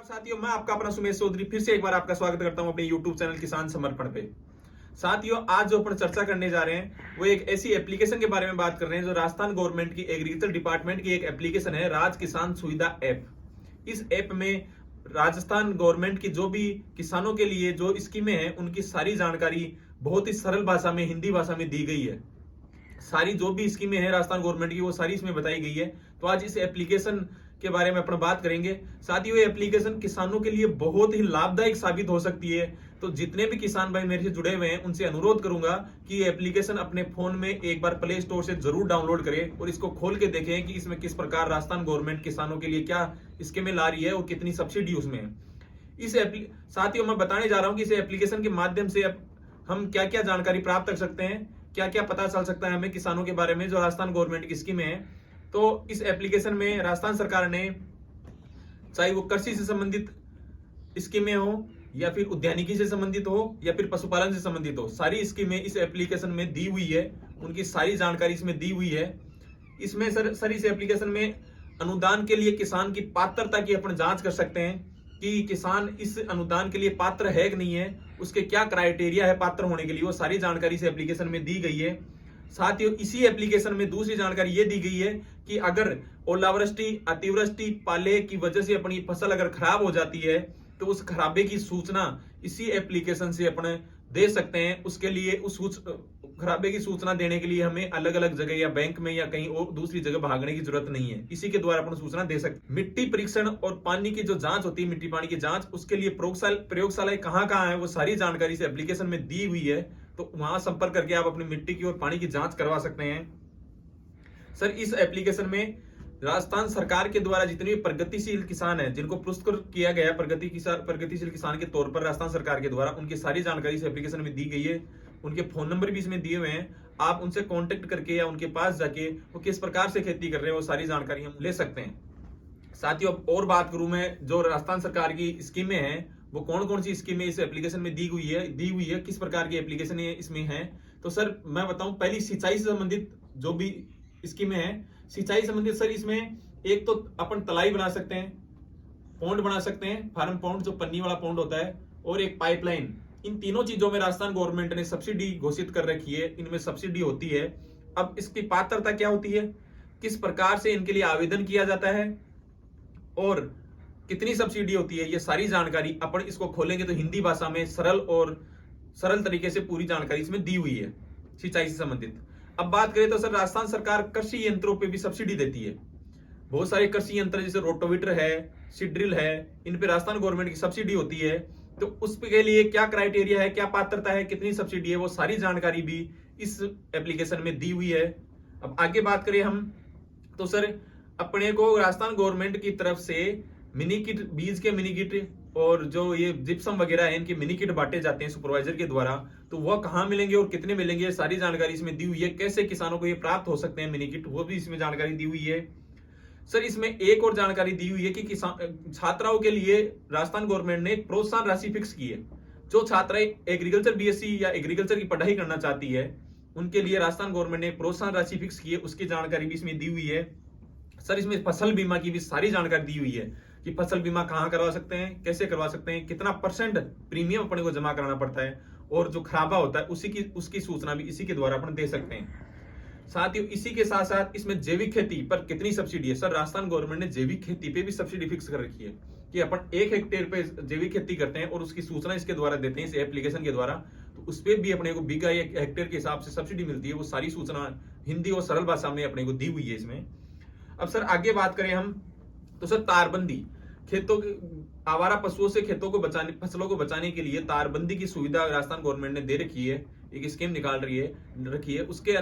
साथियों, मैं आपका अपना सुमेश चौधरी फिर से एक बार आपका स्वागत करता हूं अपने YouTube चैनल किसान समर्पण पे। साथियों, आज जो अपन चर्चा करने जा रहे हैं वो एक ऐसी एप्लीकेशन के बारे में बात कर रहे हैं जो राजस्थान गवर्नमेंट की एग्रीकल्चर डिपार्टमेंट की एक एप्लीकेशन है, राज किसान सुविधा ऐप। इस ऐप में राजस्थान गवर्नमेंट की जो भी किसानों के लिए जो स्कीमें हैं उनकी सारी जानकारी बहुत ही सरल भाषा में, हिंदी भाषा में दी गई है। सारी जो भी स्कीमें हैं राजस्थान गवर्नमेंट की वो सारी इसमें बताई गई है। तो आज इस एप्लीकेशन के बारे में अपन बात करेंगे। साथियों, ये एप्लीकेशन किसानों के लिए बहुत ही लाभदायक साबित हो सकती है। तो जितने भी किसान भाई मेरे से जुड़े हुए हैं उनसे अनुरोध करूंगा कि ये एप्लीकेशन अपने फोन में एक बार प्ले स्टोर से जरूर डाउनलोड करें और इसको खोल के देखें कि इसमें किस प्रकार राजस्थान गवर्नमेंट किसानों के लिए क्या स्कीमें ला रही है और कितनी सब्सिडी उसमें है। साथियों, मैं बताने जा रहा हूं कि इस एप्लीकेशन के माध्यम से हम क्या क्या जानकारी प्राप्त कर सकते हैं, क्या क्या पता चल सकता है हमें किसानों के बारे में जो राजस्थान गवर्नमेंट की स्कीमें हैं। तो इस एप्लीकेशन में राजस्थान सरकार ने, चाहे वो कृषि से संबंधित स्कीमें हो या फिर उद्यानिकी से संबंधित हो या फिर पशुपालन से संबंधित हो, सारी स्कीमें इस एप्लीकेशन में दी हुई है। उनकी सारी जानकारी इसमें दी हुई है। इसमें सर इस एप्लीकेशन में अनुदान के लिए किसान की पात्रता की अपन जांच कर सकते हैं कि किसान इस अनुदान के लिए पात्र है कि नहीं है, उसके क्या क्राइटेरिया है पात्र होने के लिए, वो सारी जानकारी इस एप्लीकेशन में दी गई है। साथ ही इसी एप्लीकेशन में दूसरी जानकारी ये दी गई है कि अगर ओलावृष्टि, अतिवृष्टि, पाले की वजह से अपनी फसल अगर खराब हो जाती है तो उस खराबे की सूचना इसी एप्लीकेशन से अपन दे सकते हैं। उसके लिए उस खराबे की सूचना देने के लिए हमें अलग अलग जगह या बैंक में या कहीं और दूसरी जगह भागने की जरूरत नहीं है। इसी के द्वारा अपन सूचना दे सकते हैं। मिट्टी परीक्षण और पानी की जो जांच होती है, मिट्टी पानी की जांच, उसके लिए प्रयोगशालाएं कहाँ कहाँ है वो सारी जानकारी इस एप्लीकेशन में दी हुई है। तो वहां संपर्क करके आप अपनी मिट्टी की और पानी की जांच करवा सकते हैं। सर, इस एप्लीकेशन में राजस्थान सरकार के द्वारा जितने भी प्रगतिशील किसान हैं जिनको पुरस्कृत किया गया प्रगतिशील किसान के तौर पर राजस्थान सरकार के द्वारा, उनकी सारी जानकारी इस एप्लीकेशन में दी गई है। उनके फोन नंबर भी इसमें दिए हुए हैं। आप उनसे कांटेक्ट करके या उनके पास जाके वो किस प्रकार से खेती कर रहे हैं वो सारी जानकारी हम ले सकते हैं। साथियों, अब और बात करूं मैं, जो राजस्थान सरकार की स्कीमें हैं वो कौन कौन सी स्कीमें इस एप्लीकेशन में दी हुई है, किस प्रकार की एप्लीकेशन इसमें है। तो सर मैं बताऊं, पहली सिंचाई से संबंधित जो भी स्कीमें हैं, सिंचाई संबंधित सर इसमें एक तो अपन तलाई बना सकते हैं, पौंड बना सकते हैं, फार्म पौंड जो पन्नी वाला पौंड होता है, और एक पाइपलाइन। इन तीनों चीजों में राजस्थान गवर्नमेंट ने सब्सिडी घोषित कर रखी है, इनमें सब्सिडी होती है। अब इसकी पात्रता क्या होती है, किस प्रकार से इनके लिए आवेदन किया जाता है और कितनी सब्सिडी होती है, ये सारी जानकारी अपन इसको खोलेंगे तो हिंदी भाषा में सरल तरीके से पूरी जानकारी इसमें दी हुई है सिंचाई से संबंधित। अब बात करें तो सर राजस्थान सरकार कृषि यंत्रों पे भी सब्सिडी देती है। बहुत सारे कृषि यंत्र जैसे रोटोवीटर है, सीड्रिल है, इन पे राजस्थान गवर्नमेंट की सब्सिडी होती है। तो उसके लिए क्या क्राइटेरिया है, क्या पात्रता है, कितनी सब्सिडी है, वो सारी जानकारी भी इस एप्लीकेशन में दी हुई है। अब आगे बात करें हम तो सर अपने को राजस्थान गवर्नमेंट की तरफ से मिनी किट, बीज के मिनी किट और जो ये जिप्सम वगैरह है इनके मिनी किट बांटे जाते हैं सुपरवाइजर के द्वारा। तो वह कहाँ मिलेंगे और कितने मिलेंगे, सारी जानकारी इसमें दी हुई है। कैसे किसानों को ये प्राप्त हो सकते हैं मिनी किट, वो भी इसमें जानकारी दी हुई है। सर इसमें एक और जानकारी दी हुई है कि किसान छात्राओं के लिए राजस्थान गवर्नमेंट ने प्रोत्साहन राशि फिक्स की है। जो छात्राएं एग्रीकल्चर बीएससी या एग्रीकल्चर की पढ़ाई करना चाहती है उनके लिए राजस्थान गवर्नमेंट ने प्रोत्साहन राशि फिक्स की है, उसकी जानकारी भी इसमें दी हुई है। सर इसमें फसल बीमा की भी सारी जानकारी दी हुई है कि फसल बीमा कहाँ करवा सकते हैं, कैसे करवा सकते हैं, कितना % प्रीमियम अपने को जमा कराना पड़ता है और जो खराबा होता है उसकी सूचना भी इसी के द्वारा अपन दे सकते हैं। साथ ही इसी के साथ साथ इसमें जैविक खेती पर कितनी सब्सिडी है। सर राजस्थान गवर्नमेंट ने जैविक खेती पे भी सब्सिडी फिक्स कर रखी है कि अपन 1 हेक्टेयर पे जैविक खेती करते हैं और उसकी सूचना इसके द्वारा देते हैं, इस एप्लीकेशन के द्वारा। तो उस पर भी अपने को बीघा या हेक्टेयर के हिसाब से सब्सिडी मिलती है। वो सारी सूचना हिंदी और सरल भाषा में अपने को दी हुई है इसमें। अब सर आगे बात करें हम तो सर तारबंदी, खेतों के आवारा पशुओं से फसलों को बचाने के लिए तारबंदी की सुविधा राजस्थान गवर्नमेंट ने दे रखी है, एक स्कीम निकाल रखी है। उसके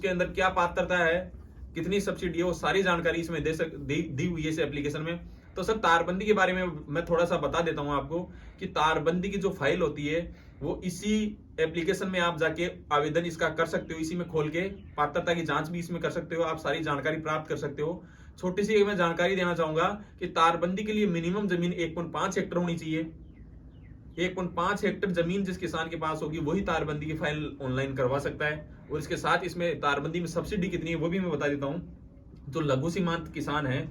अंदर क्या पात्रता है, कितनी सब्सिडी है, वो सारी जानकारी इसमें दी हुई है इस एप्लीकेशन में। तो सर तारबंदी के बारे में मैं थोड़ा सा बता देता हूं आपको कि तारबंदी की जो फाइल होती है वो इसी एप्लीकेशन में आप जाके आवेदन इसका कर सकते हो। इसी में खोल के पात्रता की जांच भी इसमें कर सकते हो, आप सारी जानकारी प्राप्त कर सकते हो। छोटी सी मैं जानकारी देना चाहूंगा कि तारबंदी के लिए मिनिमम जमीन 1.5 हेक्टर होनी चाहिए। 1.5 हेक्टर जमीन जिस किसान के पास होगी वही तारबंदी की फाइल ऑनलाइन करवा सकता है। और इसके साथ इसमें तारबंदी में सब्सिडी कितनी है वो भी मैं बता देता हूँ। जो लघु सीमांत किसान है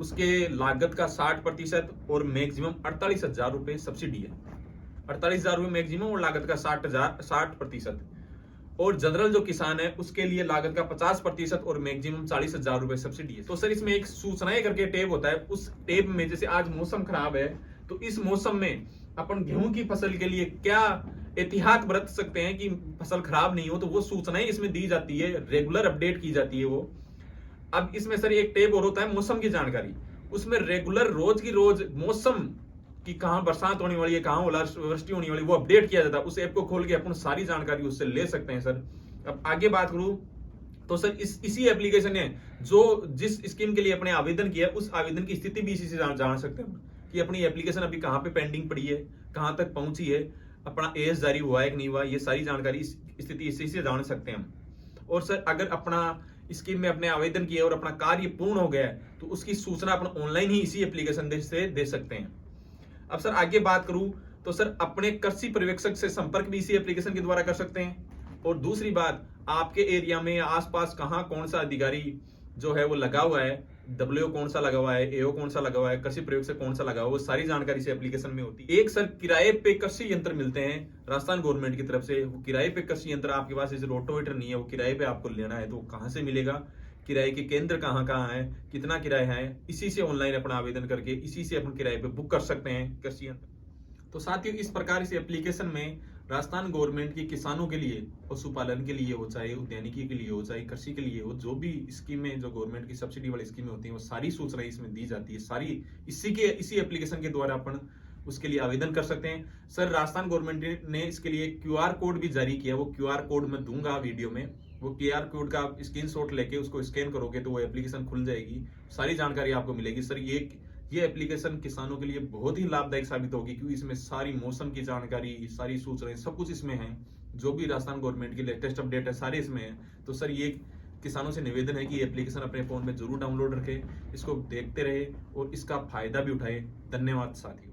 उसके लागत का 60% और मैक्सिमम 48,000 रुपए सब्सिडी है। 48,000 रुपए मैक्सिमम और लागत का 60%। और जनरल जो किसान है उसके लिए लागत का 50% और मैक्सिमम 40,000 रुपए सब्सिडी है। तो सर इसमें एक सूचनाएं करके टैब होता है, उस टैब में जैसे आज मौसम खराब है तो इस मौसम में अपन गेहूं की फसल के लिए क्या एहतियात बरत सकते हैं कि फसल खराब नहीं हो, तो वो सूचनाएं इसमें दी जाती है, रेगुलर अपडेट की जाती है वो। अब इसमें सर एक टैब और होता है मौसम की जानकारी, उसमें रेगुलर रोज की रोज मौसम कि कहां बरसात होने वाली है, कहां ओलावृष्टि होने वाली है, वो अपडेट किया जाता है। उस ऐप को खोल के अपन सारी जानकारी उससे ले सकते हैं सर। अब आगे बात करूं तो सर इसी एप्लीकेशन ने जो जिस स्कीम के लिए अपने आवेदन किया उस आवेदन की स्थिति भी इसी से जान सकते हैं कि अपनी एप्लीकेशन अभी कहां पे पेंडिंग पड़ी है, कहां तक पहुंची है, अपना एएस जारी हुआ है कि नहीं हुआ, ये सारी जानकारी स्थिति इसी से जान सकते हैं हम। और सर अगर अपना स्कीम में अपने आवेदन किया और अपना कार्य पूर्ण हो गया है तो उसकी सूचना अपन ऑनलाइन ही इसी एप्लीकेशन से दे सकते हैं। अब सर आगे बात करूं तो सर अपने कृषि पर्यवेक्षक से संपर्क भी इसी एप्लीकेशन के द्वारा कर सकते हैं। और दूसरी बात, आपके एरिया में आसपास कहां कौन सा अधिकारी जो है वो लगा हुआ है, डब्ल्यूओ कौन सा लगा हुआ है, एओ कौन सा लगा हुआ है, कृषि पर्यवेक्षक कौन सा लगा हुआ है, वो सारी जानकारी से एप्लीकेशन में होती है। एक सर किराए पे कृषि यंत्र मिलते हैं राजस्थान गवर्नमेंट की तरफ से। वो किराए पे कृषि यंत्र आपके पास जैसे रोटोवेटर नहीं है, वो किराए पे आपको लेना है तो कहां से मिलेगा, किराए के केंद्र कहां कहां है, कितना किराया है, इसी से ऑनलाइन अपना आवेदन करके इसी से अपन किराए पे बुक कर सकते हैं कृषि यंत्र। तो साथियों इस प्रकार इस एप्लीकेशन में राजस्थान गवर्नमेंट की किसानों के लिए, पशुपालन के लिए हो, चाहे उद्यानिकी के लिए हो, चाहे कृषि के लिए हो, जो भी स्कीमें जो गवर्नमेंट की सब्सिडी वाली स्कीमें होती हैं वो सारी सूचनाएं इसमें दी जाती है। सारी इसी एप्लीकेशन के द्वारा अपन उसके लिए आवेदन कर सकते हैं। सर राजस्थान गवर्नमेंट ने इसके लिए क्यूआर कोड भी जारी किया, वो क्यूआर कोड मैं दूंगा वीडियो में। वो क्यूआर कोड का स्क्रीनशॉट लेके उसको स्कैन करोगे तो वो एप्लीकेशन खुल जाएगी, सारी जानकारी आपको मिलेगी। सर ये एप्लीकेशन किसानों के लिए बहुत ही लाभदायक साबित होगी क्योंकि इसमें सारी मौसम की जानकारी, सारी सूचनाएं, सब कुछ इसमें है। जो भी राजस्थान गवर्नमेंट की लेटेस्ट अपडेट है सारे इसमें है। तो सर ये किसानों से निवेदन है कि ये एप्लीकेशन अपने फोन में जरूर डाउनलोड रखें, इसको देखते रहे और इसका फायदा भी उठाए। धन्यवाद साथियों।